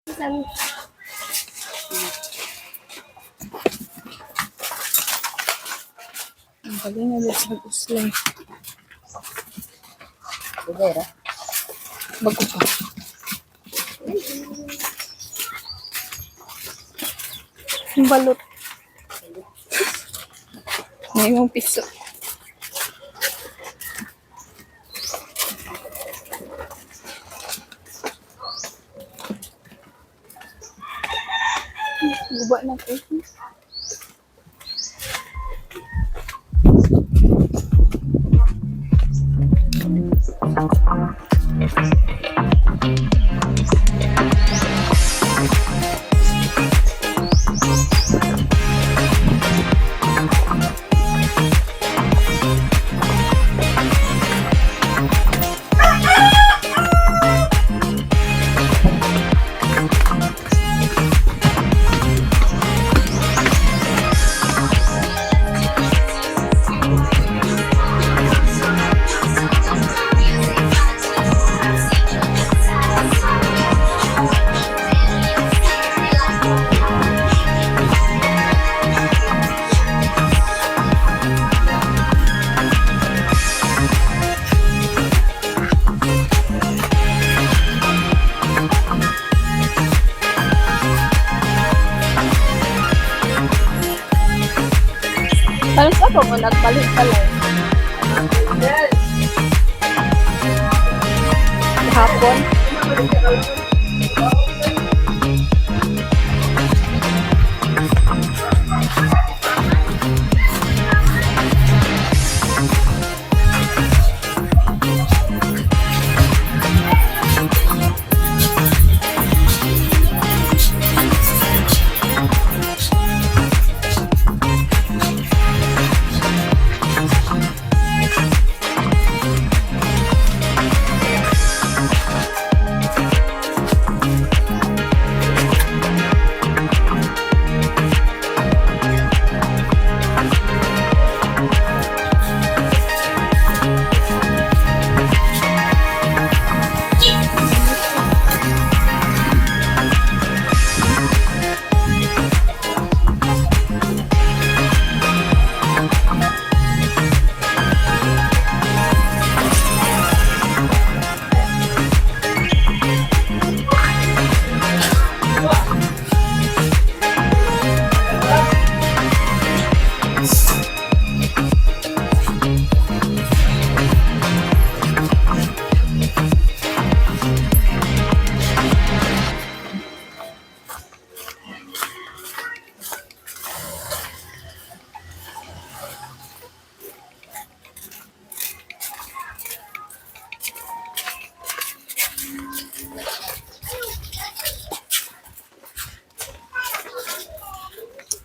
Ang galing na dito sa uslan. Pudera. Bago pa. Ang balot. May imong piso. Guba na po. Parang sa ako mo nagpalit pala. Hapon.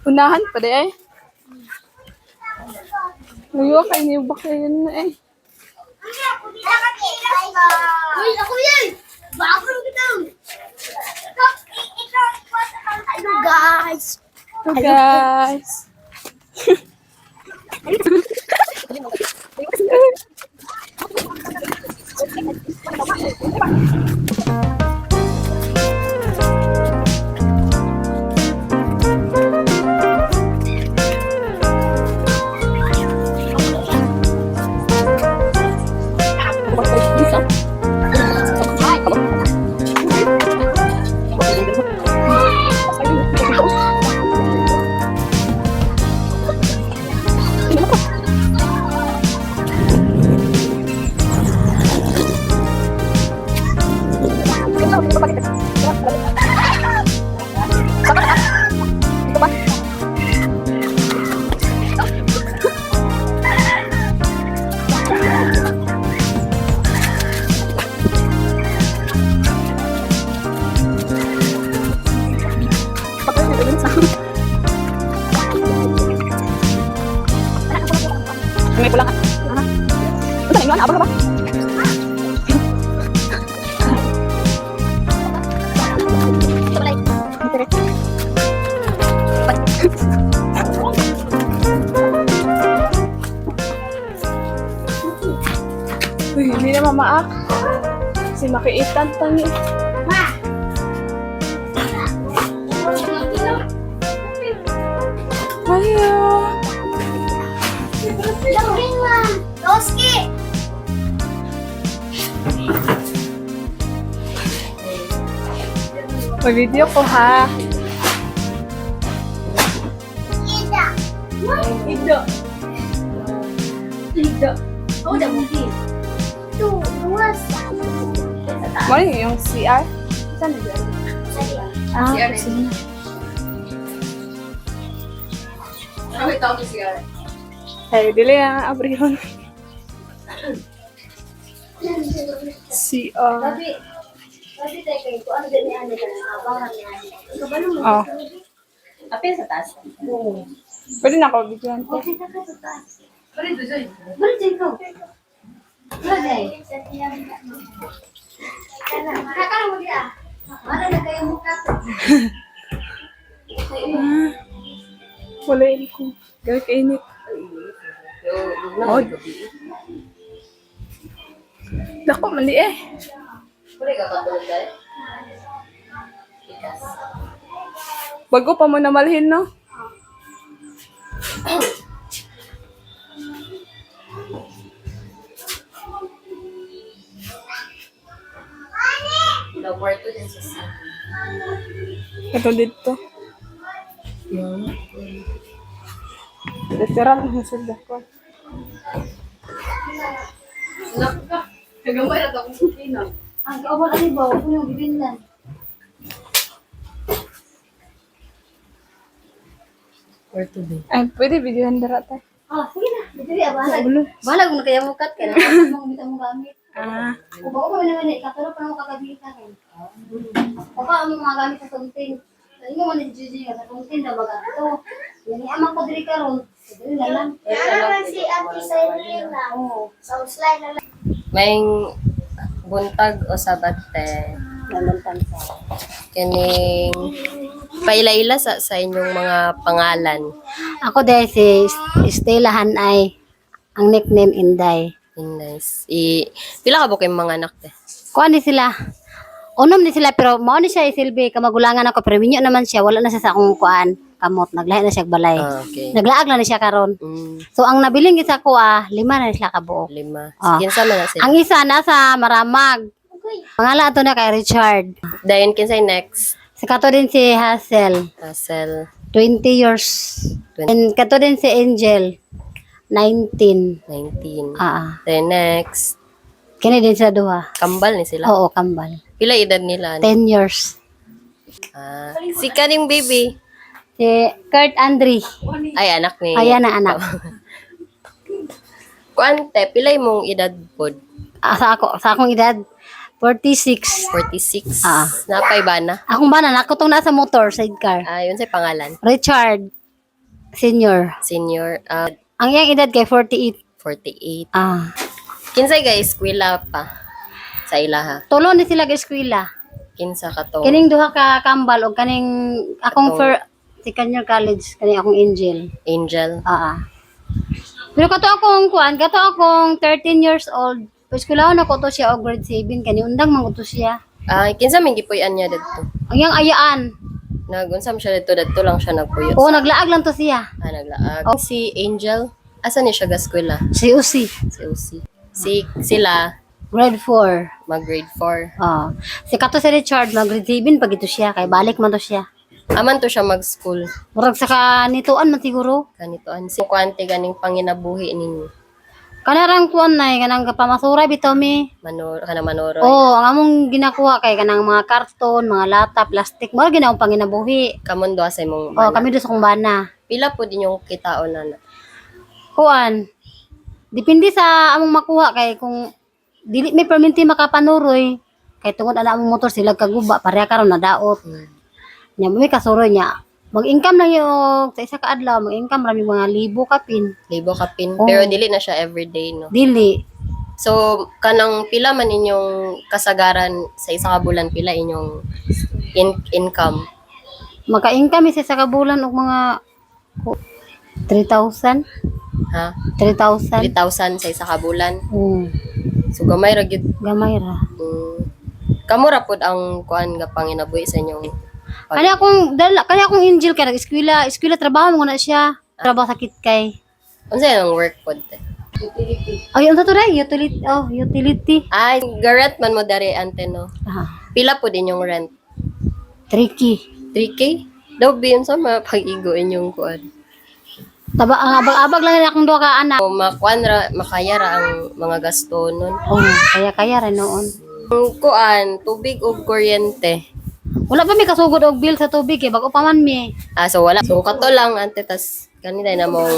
Unahan pa de eh. Ayaw kayo niyo ba kayo na eh. Uy, ako yan! Bago lang kita! Hello guys! So guys. May pulang ka. Ito, inuan, abang ka ba? Uy, hindi na mamaak. Kasi makiitan tangi. May video ko ha. Ida. Video. Video. Oh, udah mungkin. Tuh, luas. Mali yung CR. Saan na dyan? Ah, CR. sige na. Kami tao ko siya. Ay, dili ang abrihon. CR. Tapi tayo kayo, kung ano din ni Ane ka ng abangan ni Ane. Kabalo mo. Oh. Apil sa taas. Oo. Pwede na ako videoan ko. Okay ka ka sa taas. Pero ito dyan. Balik tayo ko. Bagay. Kakala mo dia. Mana na kayo mukha to? Wala yun ko. Gawin kainit. Oh. Dako, mali eh. Pwede ka katulog dahil. Ikas. Bago pa mo na malhin, no? Daw kwarto din sa sa. Ito dito. Literal na sila ko. Nak ka. Nagamay na akong sukina. Ang kaawal ani ba? Kung yung bibinlan. Kwarto din. Ay, pwede videoan dara tayo. Ah, sige na. Dili bahala. Ulo. Bahala kung kaya mo cut ka na. Mo bitaw mo gamit. Ah, Kung ba ko naman ni katulog pa mo kakabita rin. Papa ang mga gamit sa tuntin. Sa inyo man ni Gigi nga sa tuntin na baga to. Yan amang ko diri karon. Dili na lang. Yan si Ate Sailina. Oo. Sa slide na lang. May buntag o sabate. Namantan sa. Kining paila-ila sa inyong mga pangalan. Ako dahil si Stella Hanay. Ang nickname Inday. Nice. Pila ka ba kayong mga anak te? Kuan ni sila. Unom ni sila pero mao ni siya isilbi kamagulangan ako pero minyo naman siya wala na siya sa akong kuan kamot naglahi na siya og balay. Ah, okay. Naglaag lang na siya karon. So ang nabiling isa ko 5 na sila kabuok. 5. Ah. Kinsa man na sila? Ang isa nasa Maramag. Pangalan ato na kay Richard. Dayon kinsay next? Si kato din si Hazel, Hazel. 20 years. 20. And kato din si Angel, 19. 19. Ah, Then next, kini din sa duha. kambal ni sila. Oo, kambal. Pila edad nila? 10 years. Si kaning baby. Si Kurt Andre. Ay, anak ni... Ayan na anak. Kuante, pilay mong edad pod? Sa akong edad, 46. 46. Ah. Napay ba na? Akong bana, nakutong nasa motor, sidecar. Yun sa pangalan. Richard, senior. Senior, Ang iyang edad kay 48. 48. Ah. Kinsay guys, eskwela pa sa ilaha. Tulo ni sila eskwela. Kinsa ka to? Kining duha ka kambal o kaning akong second year college, kaning akong Angel. Angel. Pero kato akong kuan, kato akong 13 years old. Eskwelaon ako to siya og grade 7 kani undang man ko to siya. Kinsa man gipuy-an niya dito? Ang iyang ayaan. Nagunsam siya dito lang siya nagpuyot. Oo, naglaag lang to siya. Naglaag. Si Angel, asa ni siya gaskwela? Si Usi, Si Usi. Sila, grade 4. mag-grade 4. Si kato si Richard, mag grade 7 pag ito siya kay balik man to siya. Aman to siya mag-school. Murag sa kanituan man siguro. Kanitoan. Si Kuante ganing panginabuhi ninyo. Kanarang kuan nay kanang kapamasura bitaw mi. Kana manoroy. Ang among ginakuha kay kanang mga karton, mga lata, plastic, mo ginaong panginabuhi. Kamundo sa imong Kami dos kong bana. Pila po din yung kitaon na Kuan. Depende sa among makuha kay kung dili may perminti makapanuroy kay tungod ana among motor sila kaguba pareha karon na daot. Nya may kasuroy niya. Mag-income lang yung sa isa ka adlaw, mag-income rami mga libo kapin. libo kapin. Oo. Pero dili na siya everyday, no? Dili. So, kanang pila man inyong kasagaran sa isa ka bulan, pila inyong income? Maka-income isa ka bulan og mga 3,000. Ha? 3,000. 3,000 sa isa ka bulan. So, gamay ra gyud. Gamay ra. Kamura pod ang kuan nga panginabuhi sa inyong Kani akong Angel kay eskwela trabaho mo na siya. Trabaho sa Kitkay. Unsa yung work pod? Ay, unsa to ray? Utility. Ay, garret man mo dari ante no. Pila pod inyong rent? Tricky. 3K? Daw biyon sa mga pag-igo inyong kuan. Taba, ang abag-abag lang akong duha ka anak. O makuan ra, makaya ra ang mga gasto nun. Oh, kaya rin noon. Ang kuan, tubig o kuryente. Wala pa may kasugod og bill sa tubig eh, bago pa man mi. So wala. So kato lang ante tas kanina na mong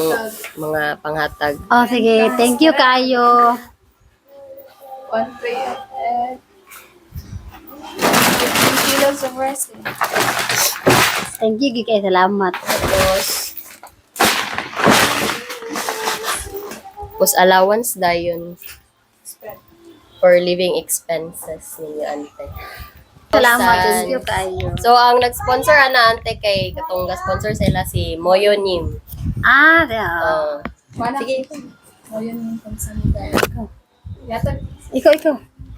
mga panghatag. Oh, sige. Thank you kayo. 1 tray of egg. 15 kilos of rice. Thank you, Gikay. Salamat. Tapos allowance dayon for living expenses ninyo ante. Salamat. Sa- Thank you kayo. So ang nag-sponsor ana ante kay katong sponsor sila si Moyo Nim. Ah, yeah. Mana? Sige, O yun yung pagsanigay. Yata. Ikaw.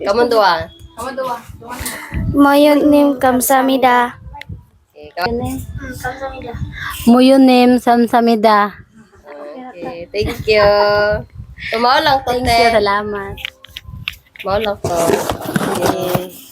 kamon duwa. Kamu dua. Moyonim kamsamida. Okay, kam- Muyunim samsamida. okay, thank you. So, mao lang to, Thank you. te. Salamat. Mao lang to. Okay.